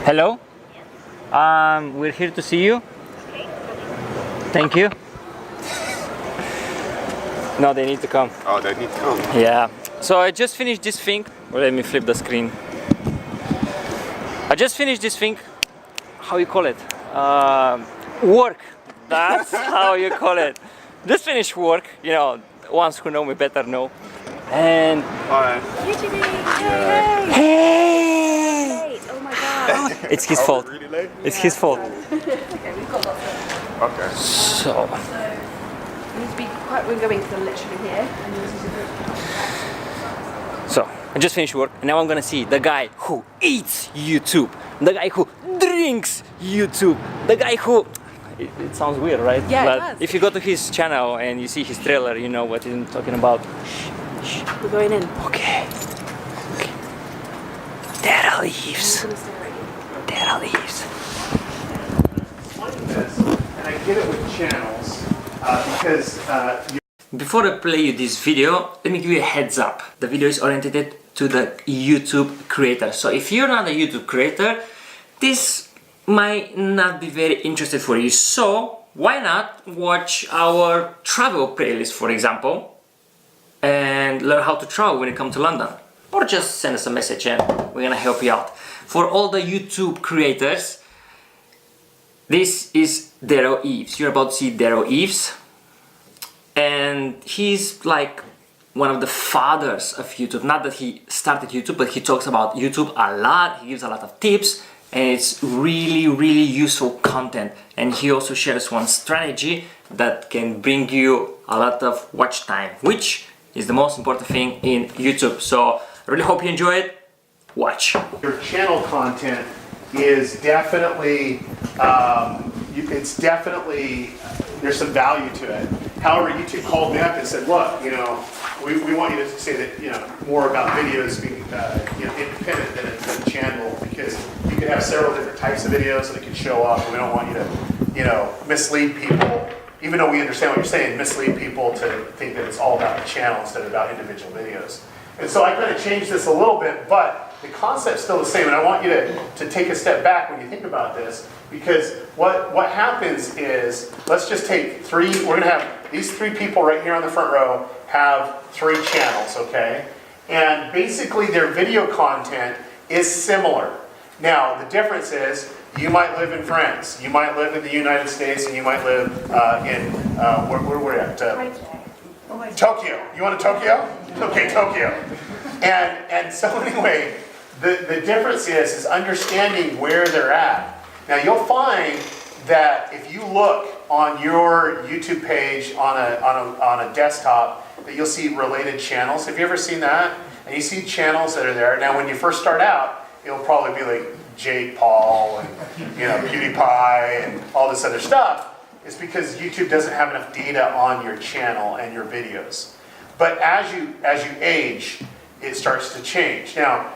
Hello? We're here to see you. Thank you. No, they need to come. Oh, they need to come. Yeah. So I just finished this thing. Well, let me flip the screen. I just finished this thing. How you call it? Work. That's how you call it. Just finished work. You know, ones who know me better know. And Hi. YouTube. Yeah. hey! Oh my god. It's his Are we fault. really late? It's his fault. Okay, we've got lots of. Okay. So. You need to be quite wing-going because they're literally here. And yours is a bit. So, I just finished work and now I'm gonna see the guy who eats YouTube, the guy who drinks YouTube, the guy who... It sounds weird, right? Yeah, but it does. if you go to his channel and you see his trailer, you know what I'm talking about. We're going in. Okay. Derral Eves. I'm gonna stare at you. Derral Eves. And I get it with channels because Before I play you this video, let me give you a heads up. The video is oriented to the YouTube creator. So if you're not a YouTube creator, this might not be very interesting for you. So why not watch our travel playlist, for example, and learn how to travel when you come to London. Or just send us a message and we're gonna help you out. For all the YouTube creators, this is Derral Eves. You're about to see Derral Eves. And he's like one of the fathers of YouTube. Not that he started YouTube, but he talks about YouTube a lot. He gives a lot of tips and it's really, really useful content. And he also shares one strategy that can bring you a lot of watch time, which is the most important thing in YouTube. So I really hope you enjoy it. Watch. your channel content is definitely, there's some value to it. However, YouTube called me up and said, look, you know, we want you to say that, you know, more about videos being, independent than a channel, because you can have several different types of videos that can show up, and we don't want you to, mislead people, even though we understand what you're saying, mislead people to think that it's all about the channel instead of about individual videos. And so I kind of changed this a little bit, but the concept's still the same, and I want you to take a step back when you think about this, because what happens is, let's just take we're going to have these three people right here on the front row have 3 channels, okay? And basically their video content is similar. Now, the difference is, you might live in France, you might live in the United States, and you might live where we're at? Tokyo. You want to Tokyo? Okay, Tokyo. And so anyway, the difference is understanding where they're at. Now you'll find that if you look on your YouTube page on a desktop, that you'll see related channels. Have you ever seen that? And you see channels that are there. Now when you first start out, it'll probably be like Jake Paul and PewDiePie and all this other stuff. It's because YouTube doesn't have enough data on your channel and your videos. But as you age, it starts to change. Now,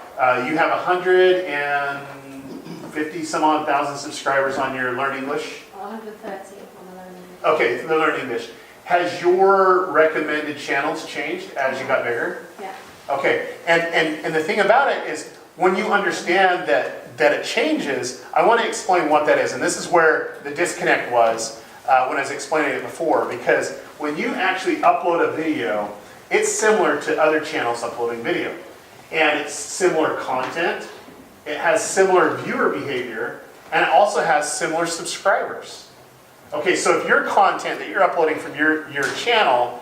you have 150 some odd thousand subscribers on your Learn English? 130 on the Learn English. Okay, the Learn English. Has your recommended channels changed as you got bigger? Yeah. Okay, and the thing about it is, when you understand that it changes, I want to explain what that is. And this is where the disconnect was when I was explaining it before, because when you actually upload a video, it's similar to other channels uploading video. And it's similar content, it has similar viewer behavior, and it also has similar subscribers. Okay, so if your content that you're uploading from your channel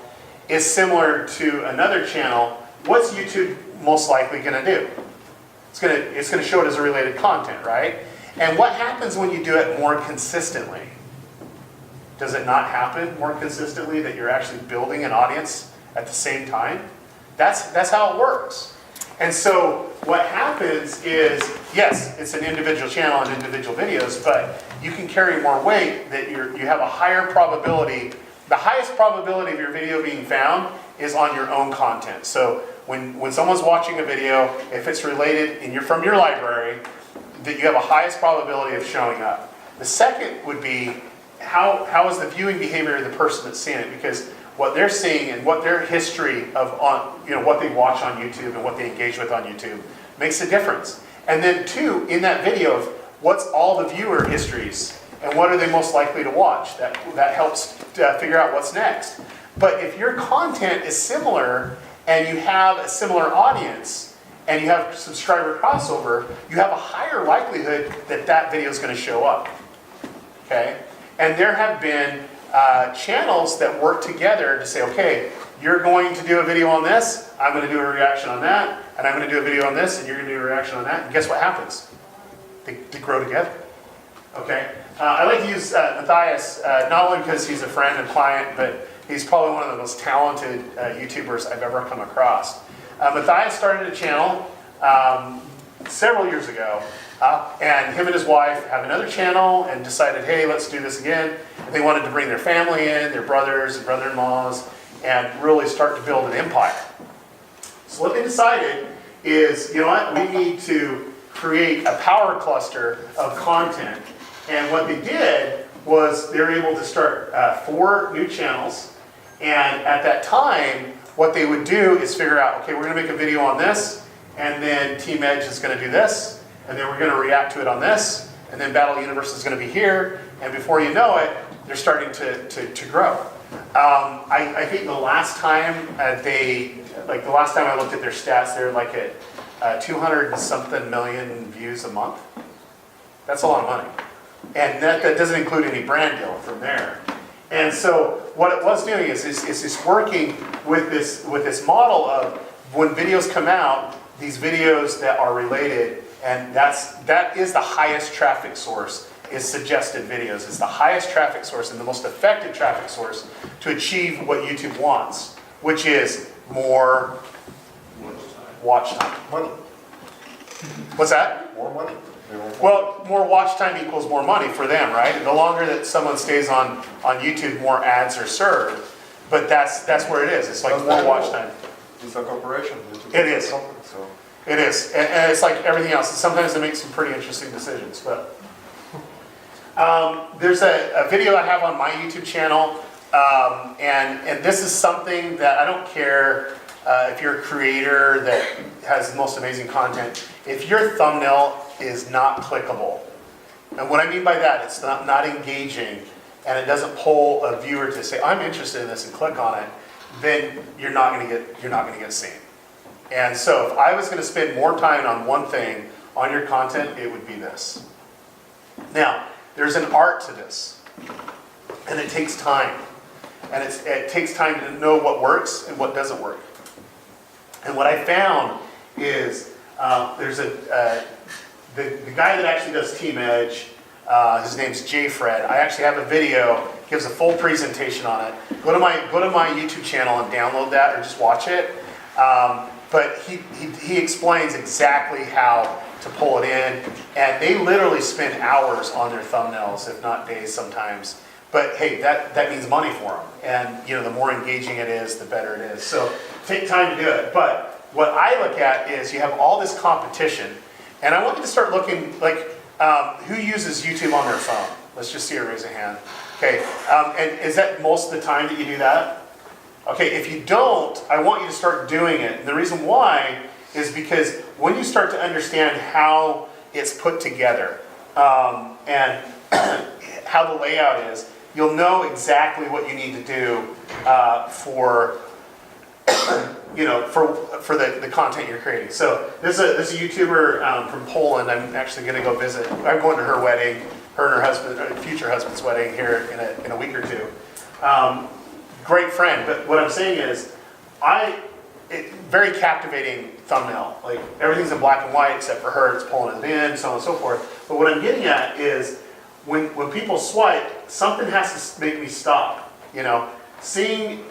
is similar to another channel, what's YouTube most likely going to do? It's going to show it as a related content, right? And what happens when you do it more consistently? Does it not happen more consistently that you're actually building an audience at the same time? That's how it works. And so what happens is, yes, it's an individual channel and individual videos, but you can carry more weight, that you have a higher probability. The highest probability of your video being found is on your own content. So when someone's watching a video, if it's related and you're from your library, that you have a highest probability of showing up. The second would be, how is the viewing behavior of the person that's seeing it? Because what they're seeing and what their history of what they watch on YouTube and what they engage with on YouTube makes a difference. And then 2, in that video, what's all the viewer histories and what are they most likely to watch. That helps figure out what's next. But if your content is similar and you have a similar audience and you have subscriber crossover, you have a higher likelihood that that video is going to show up. Okay? And there have been channels that work together to say, okay, you're going to do a video on this, I'm going to do a reaction on that, and I'm going to do a video on this, and you're going to do a reaction on that, and guess what happens? They grow together. Okay? I like to use Matthias, not only because he's a friend and client, but he's probably one of the most talented YouTubers I've ever come across. Matthias started a channel several years ago, and him and his wife have another channel and decided, hey, let's do this again. And they wanted to bring their family in, their brothers and brother-in-laws, and really start to build an empire. So what they decided is, you know what, we need to create a power cluster of content. And what they did was they were able to start 4 new channels. And at that time, what they would do is figure out, okay, we're going to make a video on this, and then Team Edge is going to do this, and then we're going to react to it on this, and then Battle Universe is going to be here, and before you know it, they're starting to grow. I think the last time the last time I looked at their stats, they're like at 200 and something million views a month. That's a lot of money. And that doesn't include any brand deal from there. And so what it was doing is it's working with this model of when videos come out, these videos that are related, and that is the highest traffic source, is suggested videos. It's the highest traffic source and the most effective traffic source to achieve what YouTube wants, which is more watch time. Money. What's that? More money. Well, more watch time equals more money for them, right? And the longer that someone stays on YouTube, more ads are served. But that's where it is. It's like more watch time. It's a corporation. It is. Company, so. It is. And it's like everything else. Sometimes they make some pretty interesting decisions. But there's a video I have on my YouTube channel. And this is something that I don't care if you're a creator that has the most amazing content. If your thumbnail is not clickable, and what I mean by that, it's not engaging, and it doesn't pull a viewer to say, I'm interested in this, and click on it, then you're not going to get seen. And so if I was going to spend more time on one thing on your content, it would be this. Now, there's an art to this, and it takes time. And it takes time to know what works and what doesn't work. And what I found is there's the guy that actually does Team Edge, his name's Fred. I actually have a video, gives a full presentation on it. Go to my YouTube channel and download that, or just watch it. But he explains exactly how to pull it in, and they literally spend hours on their thumbnails, if not days sometimes. But hey, that means money for them, and you know, the more engaging it is, the better it is. So take time to do it. But what I look at is you have all this competition, and I want you to start looking like who uses YouTube on their phone. Let's just see a raise a hand. Okay, and is that most of the time that you do that? Okay, if you don't, I want you to start doing it. And the reason why is because when you start to understand how it's put together and how the layout is, you'll know exactly what you need to do for for the content you're creating. So this is a YouTuber from Poland. I'm actually going to go visit. I'm going to her wedding, her and her husband, future husband's wedding here in a week or two. Great friend, but what I'm saying is, very captivating thumbnail. Like everything's in black and white except for her. It's pulling it in, so on and so forth. But what I'm getting at is, when people swipe, something has to make me stop. You know, seeing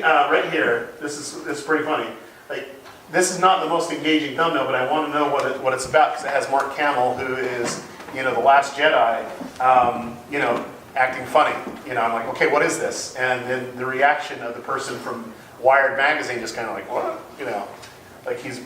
right here. This is pretty funny. Like this is not the most engaging thumbnail, but I want to know what it's about because it has Mark Hamill, who is the Last Jedi. Acting funny. I'm like, okay, what is this? And then the reaction of the person from Wired magazine just kind of like, what? Like he's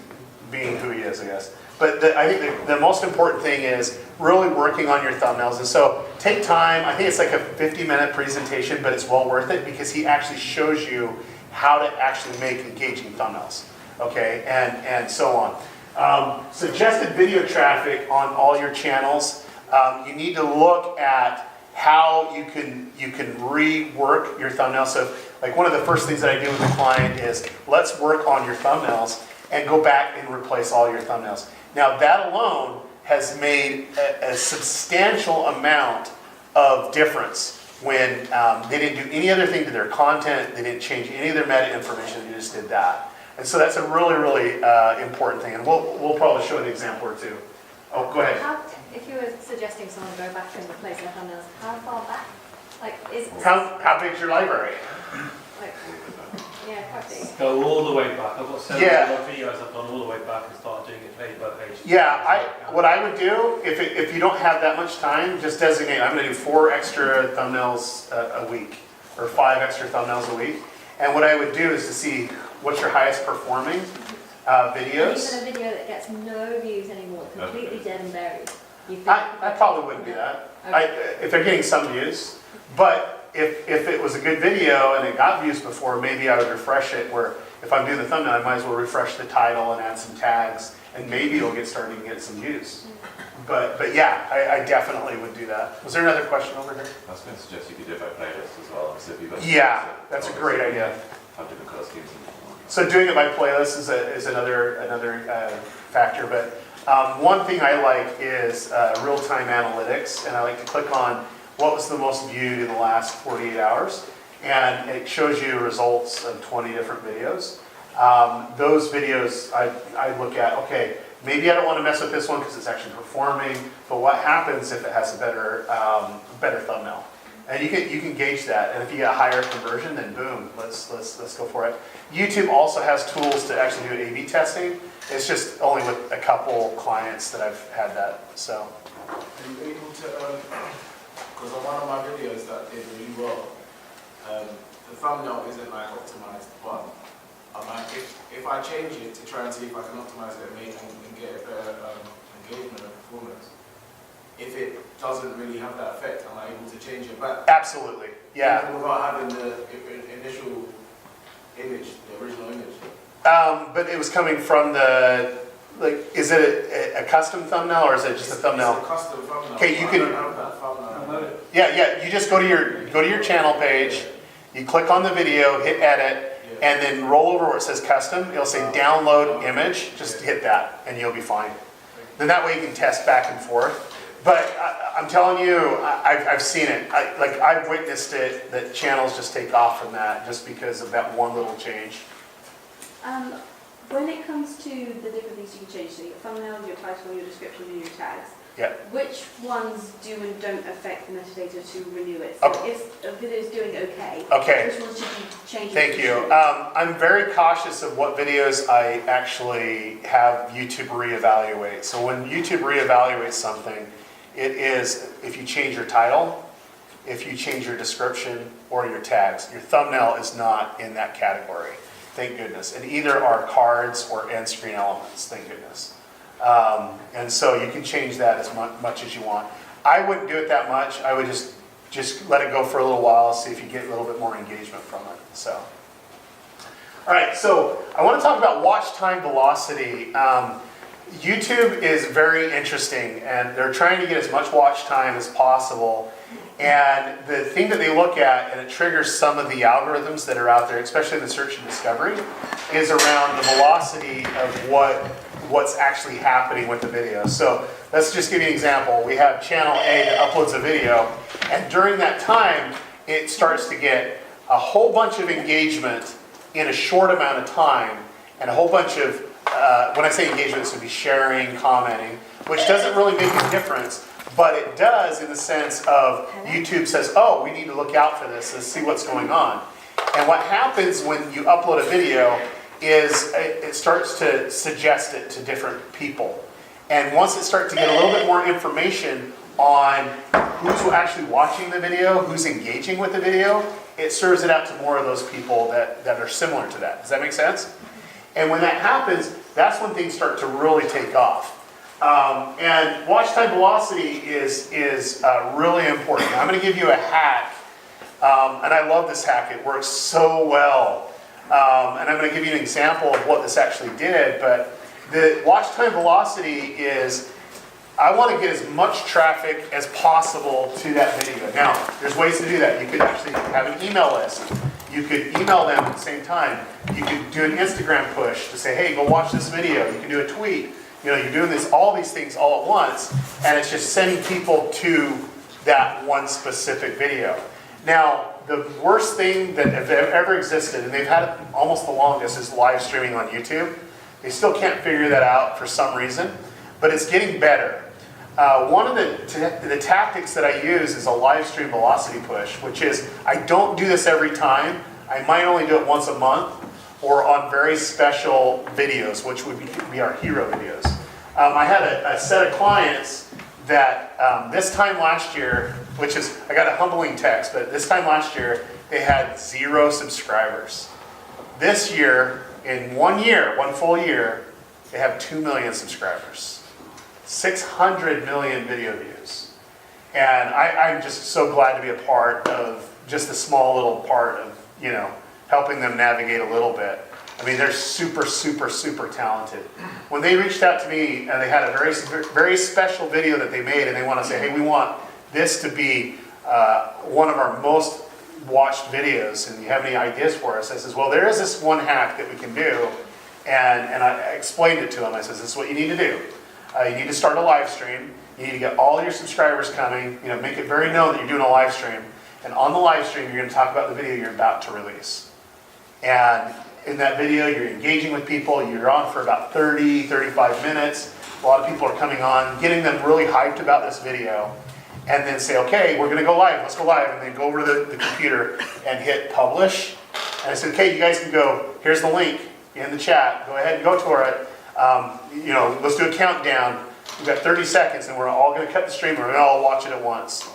being who he is, I guess. But I think the most important thing is really working on your thumbnails. And so take time. I think it's like a 50-minute presentation, but it's well worth it because he actually shows you how to actually make engaging thumbnails. Okay, and so on. Suggested video traffic on all your channels. You need to look at how you can rework your thumbnail. So like one of the first things that I do with the client is let's work on your thumbnails and go back and replace all your thumbnails. Now that alone has made a substantial amount of difference when they didn't do any other thing to their content, they didn't change any of their meta information, they just did that. And so that's a really, really important thing. And we'll probably show an example or two. Oh, go ahead. If you were suggesting someone go back and replace their thumbnails, how far back? Like, How big's your library? Like, yeah, quite big. Go all the way back. I've got several videos I've gone all the way back and start doing it page by page. Yeah, what I would do, if you don't have that much time, just designate, I'm going to do 4 extra thumbnails a week, or 5 extra thumbnails a week. And what I would do is to see what's your highest performing videos. Even a video that gets no views anymore, completely dead and buried. I probably wouldn't do that. Okay. If they're getting some views, but if it was a good video and it got views before, maybe I would refresh it, where if I'm doing the thumbnail, I might as well refresh the title and add some tags, and maybe it'll get started and get some views. But yeah, I definitely would do that. Was there another question over here? I was going to suggest you could do it by playlist as well. So if you've got That's a great idea. Have different color schemes. So doing it by playlist is another factor. But one thing I like is real-time analytics, and I like to click on what was the most viewed in the last 48 hours, and it shows you results of 20 different videos. Those videos I look at, okay, maybe I don't want to mess with this one because it's actually performing, but what happens if it has a better thumbnail? And you can gauge that, and if you get a higher conversion, then boom, let's go for it. YouTube also has tools to actually do A/B testing. It's just only with a couple clients that I've had that. So. Are you able to? Because on one of my videos that did really well, the thumbnail isn't like optimized, but if I change it to try and see if I can optimize it and get a better engagement and performance. If it doesn't really have that effect, am I able to change it back? Absolutely, yeah. Even without having the initial image, the original image. But it was coming from is it a custom thumbnail or is it just a thumbnail? It's a custom thumbnail. Okay, you can. I don't have that thumbnail. Yeah. You just go to your channel page, you click on the video, hit edit, and then roll over where it says custom. It'll say download image. Just hit that, and you'll be fine. Then that way you can test back and forth. But I'm telling you, I've seen it. I've witnessed it, that channels just take off from that just because of that one little change. When it comes to the different things you can change, so your thumbnail, your title, your description, and your tags, Yeah. which ones do and don't affect the metadata to renew it? So if a video is doing okay, which ones should you change? Thank you. I'm very cautious of what videos I actually have YouTube reevaluate. So when YouTube reevaluates something, it is if you change your title, if you change your description, or your tags. Your thumbnail is not in that category. Thank goodness. And either are cards or end screen elements, thank goodness. And so you can change that as much as you want. I wouldn't do it that much. I would just let it go for a little while, see if you get a little bit more engagement from it. So, all right, so I want to talk about watch time velocity. YouTube is very interesting, and they're trying to get as much watch time as possible. And the thing that they look at, and it triggers some of the algorithms that are out there, especially in the search and discovery, is around the velocity of what's actually happening with the video. So let's just give you an example. We have channel A that uploads a video, and during that time, it starts to get a whole bunch of engagement in a short amount of time, and a whole bunch of, when I say engagement, this would be sharing, commenting, which doesn't really make a difference. But it does in the sense of YouTube says, oh, we need to look out for this, let's see what's going on. And what happens when you upload a video is it starts to suggest it to different people. And once it starts to get a little bit more information on who's actually watching the video, who's engaging with the video, it serves it out to more of those people that are similar to that. Does that make sense? And when that happens, that's when things start to really take off. And watch time velocity is really important. I'm going to give you a hack, and I love this hack. It works so well. And I'm going to give you an example of what this actually did. But the watch time velocity is I want to get as much traffic as possible to that video. Now, there's ways to do that. You could actually have an email list. You could email them at the same time. You could do an Instagram push to say, hey, go watch this video. You can do a tweet. You know, you're doing all these things all at once, and it's just sending people to that one specific video. Now, the worst thing that have ever existed, and they've had it almost the longest, is live streaming on YouTube. They still can't figure that out for some reason, but it's getting better. One of the tactics that I use is a live stream velocity push, which is I don't do this every time. I might only do it once a month or on very special videos, which would be our hero videos. I had a set of clients that this time last year, which is, I got a humbling text, but this time last year, they had 0 subscribers. This year, in 1 year, 1 full year, they have 2 million subscribers. 600 million video views. And I'm just so glad to be a part of just a small little part of, you know, helping them navigate a little bit. I mean, they're super, super, super talented. When they reached out to me, and they had a very, very special video that they made, and they want to say, hey, we want this to be one of our most watched videos, and you have any ideas for us? I says, well, there is this one hack that we can do, and I explained it to them. I says, this is what you need to do. You need to start a live stream. You need to get all your subscribers coming. You know, make it very known that you're doing a live stream. And on the live stream, you're going to talk about the video you're about to release. And in that video, you're engaging with people. You're on for about 30, 35 minutes. A lot of people are coming on, getting them really hyped about this video. And then say, okay, we're going to go live. Let's go live. And then go over to the computer and hit publish. And I said, okay, you guys can go. Here's the link in the chat. Go ahead and go to it. You know, let's do a countdown. We've got 30 seconds, and we're all going to cut the stream. We're going to all watch it at once.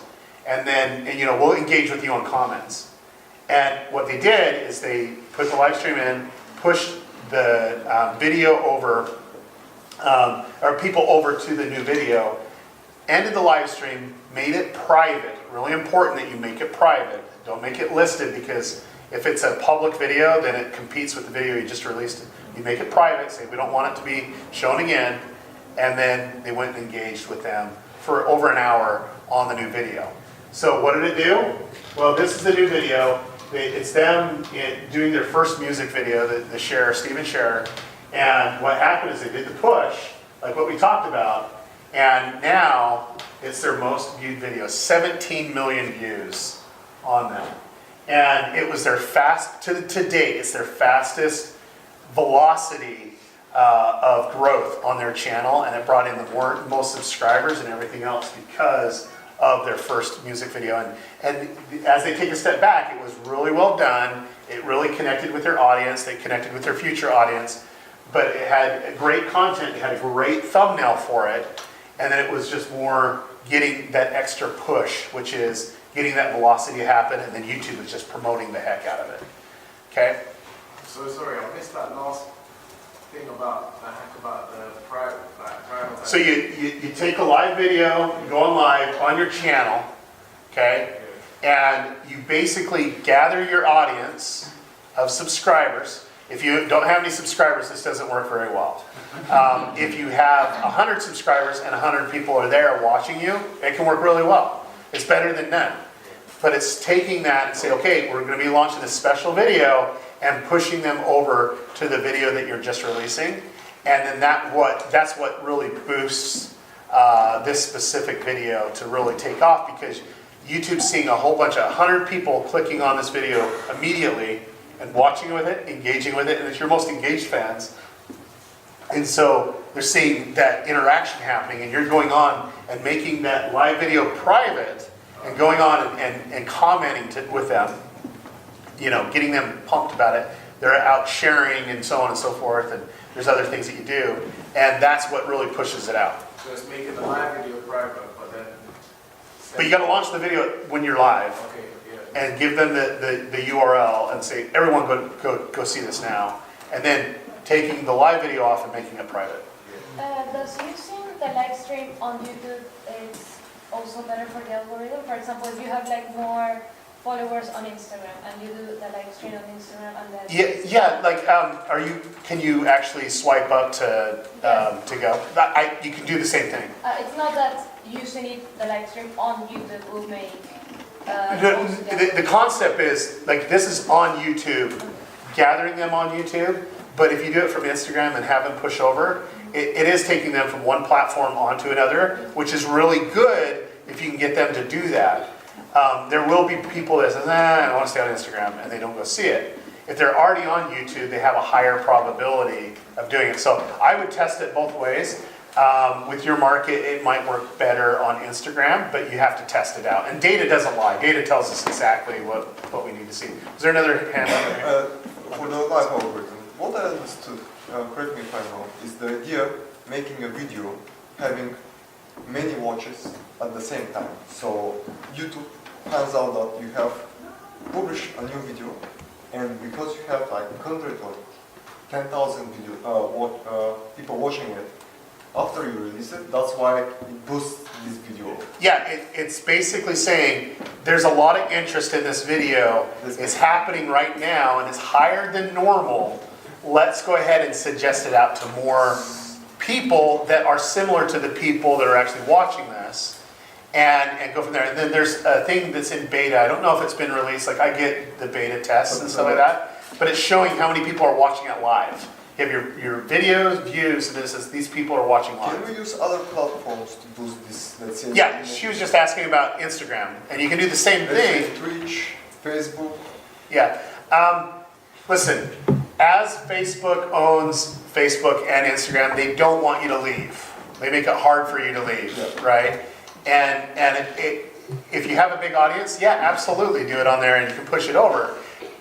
And then, you know, we'll engage with you on comments. And what they did is they put the live stream in, pushed the video over, or people over to the new video, ended the live stream, made it private. Really important that you make it private. Don't make it listed, because if it's a public video, then it competes with the video you just released. You make it private, say we don't want it to be shown again, and then they went and engaged with them for over an hour on the new video. So what did it do? Well, this is the new video. It's them doing their first music video, the Cher, Stephen Cher, and what happened is they did the push, like what we talked about, and now it's their most viewed video, 17 million views on them. And it was their to date, it's their fastest velocity of growth on their channel, and it brought in the most subscribers and everything else because of their first music video. And as they take a step back, it was really well done. It really connected with their audience. They connected with their future audience. But it had great content. It had a great thumbnail for it. And then it was just more getting that extra push, which is getting that velocity to happen. And then YouTube is just promoting the heck out of it. Okay? So sorry, I missed that last thing about the hack about the private. So you take a live video, you go on live on your channel, okay, and you basically gather your audience of subscribers. If you don't have any subscribers, this doesn't work very well. If you have 100 subscribers and 100 people are there watching you, it can work really well. It's better than none. But it's taking that and say, okay, we're going to be launching this special video and pushing them over to the video that you're just releasing. And then that's what really boosts this specific video to really take off, because YouTube's seeing a whole bunch of 100 people clicking on this video immediately and watching with it, engaging with it, and it's your most engaged fans. And so they're seeing that interaction happening, and you're going on and making that live video private and going on and commenting with them, you know, getting them pumped about it. They're out sharing and so on and so forth, and there's other things that you do, and that's what really pushes it out. So it's making the live video private, but then... But you got to launch the video when you're live, okay, yeah. and give them the URL and say, everyone go see this now, and then taking the live video off and making it private. Does using the live stream on YouTube is also better for the algorithm? For example, if you have like more followers on Instagram and you do the live stream on Instagram and then... Yeah, like, can you actually swipe up to go? You can do the same thing. It's not that using it, the live stream on YouTube will make... The concept is, like, this is on YouTube, gathering them on YouTube, but if you do it from Instagram and have them push over, it is taking them from one platform onto another, which is really good if you can get them to do that. There will be people that say, I don't want to stay on Instagram, and they don't go see it. If they're already on YouTube, they have a higher probability of doing it. So I would test it both ways. With your market, it might work better on Instagram, but you have to test it out. And data doesn't lie. Data tells us exactly what we need to see. Is there another hand up there? For the live algorithm, what I understood, correct me if I'm wrong, is the idea making a video having many watches at the same time. So YouTube finds out that you have published a new video, and because you have like 100 or 10,000 people watching it, after you release it, that's why it boosts this video. Yeah, it's basically saying there's a lot of interest in this video. It's happening right now and it's higher than normal. Let's go ahead and suggest it out to more people that are similar to the people that are actually watching this and go from there. And then there's a thing that's in beta. I don't know if it's been released. Like, I get the beta tests and stuff like that, but it's showing how many people are watching it live. You have your videos, views, and it says these people are watching live. Can we use other platforms to boost this, let's say? Yeah, she was just asking about Instagram, and you can do the same thing. Twitch, Facebook. Yeah. Listen, as Facebook owns Facebook and Instagram, they don't want you to leave. They make it hard for you to leave, right? And if you have a big audience, yeah, absolutely do it on there, and you can push it over.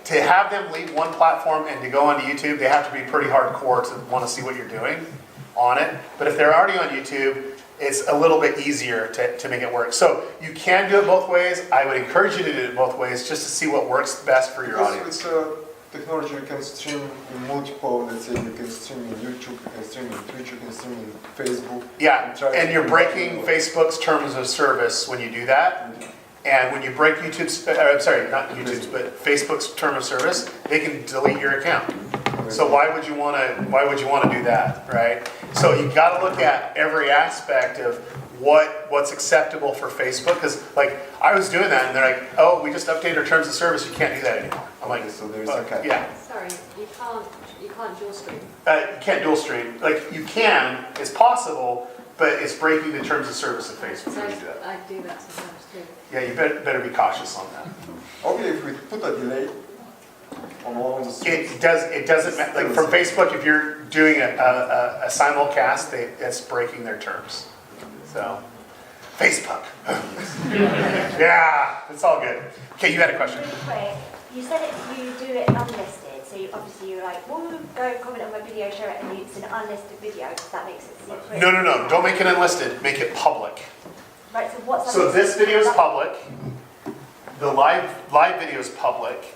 To have them leave one platform and to go onto YouTube, they have to be pretty hardcore to want to see what you're doing on it. But if they're already on YouTube, it's a little bit easier to make it work. So you can do it both ways. I would encourage you to do it both ways just to see what works best for your audience. With technology, you can stream in multiple, let's say you can stream in YouTube, you can stream in Twitch, you can stream in Facebook. Yeah, and you're breaking Facebook's terms of service when you do that. And when you break YouTube's, I'm sorry, not YouTube's, but Facebook's term of service, they can delete your account. So why would you want to do that, right? So you got to look at every aspect of what's acceptable for Facebook, because like I was doing that, and they're like, oh, we just updated our terms of service, you can't do that anymore. I'm like, so there's yeah. Sorry, you can't dual stream. You can't dual stream. Like you can, it's possible, but it's breaking the terms of service of Facebook. So when you do that. I do that sometimes too. Yeah, you better be cautious on that. Okay, if we put a delay on all of the streams. It doesn't matter. Like from Facebook, if you're doing a simulcast, it's breaking their terms. So, Facebook. Yeah, it's all good. Okay, you had a question. Really quick, you said you do it unlisted, so you're like, well, go comment on my video, share it, and it's an unlisted video, because that makes it secret. No, don't make it unlisted, make it public. Right, so what's So this video is public, the live video is public,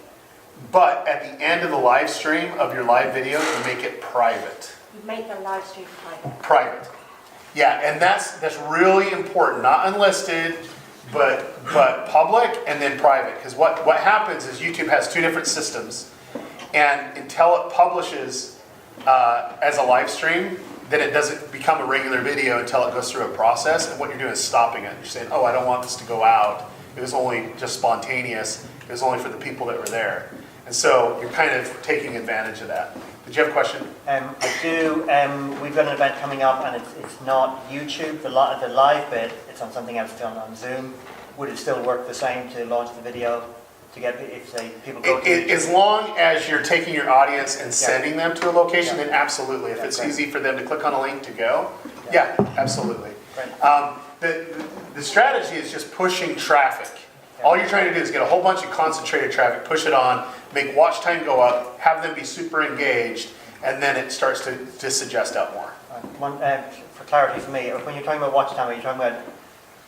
but at the end of the live stream of your live video, you make it private. You make the live stream private. Private. Yeah, and that's really important, not unlisted, but public and then private. Because what happens is YouTube has two different systems, and until it publishes as a live stream, then it doesn't become a regular video until it goes through a process. And what you're doing is stopping it. You're saying, oh, I don't want this to go out. It was only just spontaneous. It was only for the people that were there. And so you're kind of taking advantage of that. Did you have a question? I do. We've got an event coming up, and it's not YouTube, the live bit. It's on something else done on Zoom. Would it still work the same to launch the video to get, if say people go to as long as you're taking your audience and sending them to a location, then absolutely. If it's easy for them to click on a link to go, yeah, absolutely. The strategy is just pushing traffic. All you're trying to do is get a whole bunch of concentrated traffic, push it on, make watch time go up, have them be super engaged, and then it starts to suggest out more. For clarity for me, when you're talking about watch time, are you talking about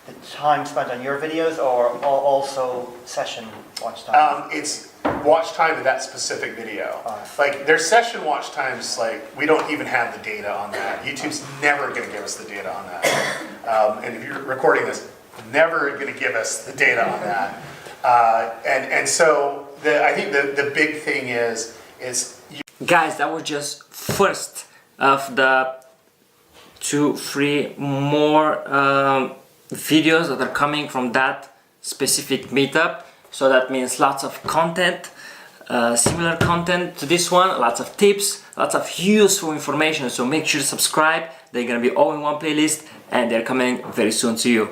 the time spent on your videos, or also session watch time? It's watch time of that specific video. Like their session watch times, like we don't even have the data on that. YouTube's never going to give us the data on that. And if you're recording this, never going to give us the data on that. And so I think the big thing is guys, that was just first of the 2-3 more videos that are coming from that specific meetup. So that means lots of content, similar content to this one, lots of tips, lots of useful information. So make sure to subscribe. They're gonna be all in one playlist and they're coming very soon to you.